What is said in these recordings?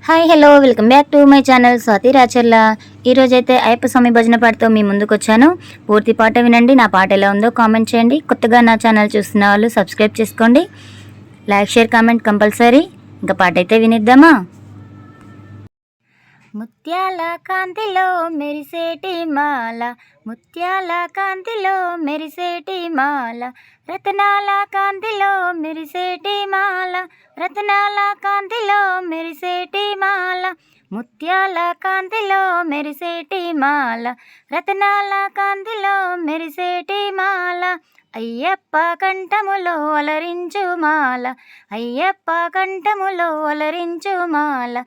Hi hello welcome back to my channel Swathi Racharla. ఈరోజైతే అయ్యప్ప స్వామి భజన పాటతో మీ ముందుకు వచ్చాను. పూర్తి పాట వినండి. నా పాట ఎలా ఉందో కామెంట్ చేయండి. కొత్తగా నా ఛానల్ చూస్తున్న వాళ్ళు సబ్స్క్రైబ్ చేసుకోండి. Like share comment compulsory. ఇంకా పాట అయితే వినిద్దామా? ముత్యాల కాంతిలో మెరిసేటి మాల, ముత్యాల కాంతిలో మెరిసేటి మాల, రతనాల కాంతిలో మెరిసేటి మాల, రతనాల కాంతిలో మెరిసేటి మాల, ముత్యాల కాంతిలో మెరిసేటి మాల, రతనాల కాంతిలో మెరిసేటి మాల, అయ్యప్ప కంఠములో అలరించు మాల, అయ్యప్ప కంఠములో అలరించు మాల,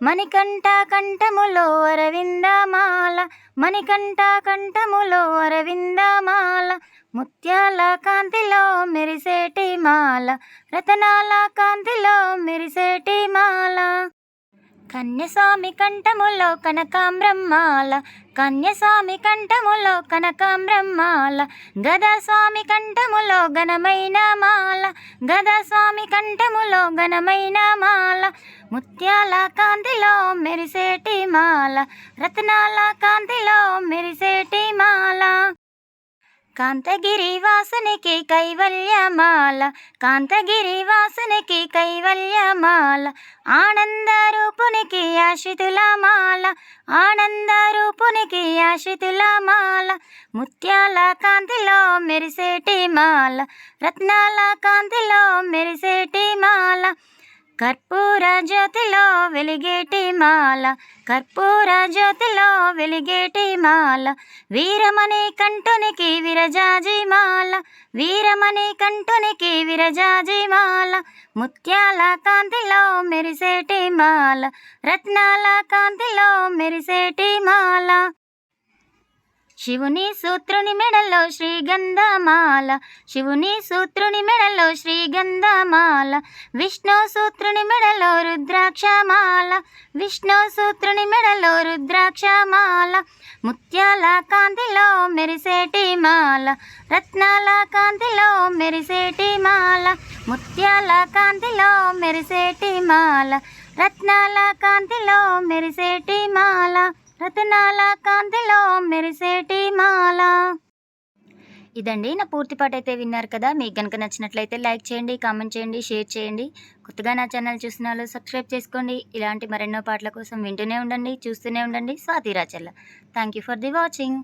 మణికంఠ కంఠములో అరవిందమాల, మణికంఠ కంఠములో అరవిందమాల, ముత్యాల కాంతిలో మెరిసేటి మాల, రతనాల కాంతిలో మెరిసేటి మాల, కన్యస్వామి కంఠములో కనకాంబ్రహ్మాల, కన్యస్వామి కంఠములో కనకాంబ్రహ్మాల, గదస్వామి కంఠములో ఘనమైన మాల, గదస్వామి కంఠములో ఘనమైన మాల, ముత్యాల కాంతిలో మెరిసేటి మాల, రత్నాల కాంతిలో మెరిసేటి మాల, కాంతగిరి వాసునికి కైవల్యమాల, కాంతగిరి వాసునికి కైవల్యమాల, ఆనంద రూపునికి ఆశ్రితుల మాల, ఆనంద రూపునికి ఆశ్రితుల మాల, ముత్యాల కాంతిలో మెరిసేటి మాల, రత్నాల కాంతిలో మెరిసేటి మాల, కర్పూర జ్యోతిలో వెలిగేటి మాల, కర్పూర జ్యోతిలో వెలిగేటి మాల, వీరమణి కంఠునికి విరజాజి మాల, వీరమణి కంఠునికి విరజాజి మాల, ముత్యాల కాంతిలో మెరిసేటి మాల, రత్నాల కాంతిలో మెరిసేటి మాల, శివుని సూత్రుని మెడలో శ్రీగంధమాల, శివుని సూత్రుని మెడలో శ్రీగంధమాల, విష్ణు సూత్రుని మెడలో రుద్రాక్షమాల, విష్ణు సూత్రుని మెడలో రుద్రాక్షమాల, ముత్యాల కాంతిలో మెరిసేటి మాల, రత్నాల కాంతిలో మెరిసేటి మాల, ముత్యాల కాంతిలో మెరిసేటి మాల, రత్నాల కాంతిలో మెరిసేటి మాల, రతనాల కాంతిలో మెరిసేటి మాల. ఇదండి నా పూర్తి పాట అయితే విన్నారు కదా. మీకు కనుక నచ్చినట్లయితే లైక్ చేయండి, కామెంట్ చేయండి, షేర్ చేయండి. కొత్తగా నా ఛానల్ చూసిన వాళ్ళు సబ్స్క్రైబ్ చేసుకోండి. ఇలాంటి మరెన్నో పాటల కోసం వింటూనే ఉండండి, చూస్తూనే ఉండండి Swathi Racharla. Thank you for the watching.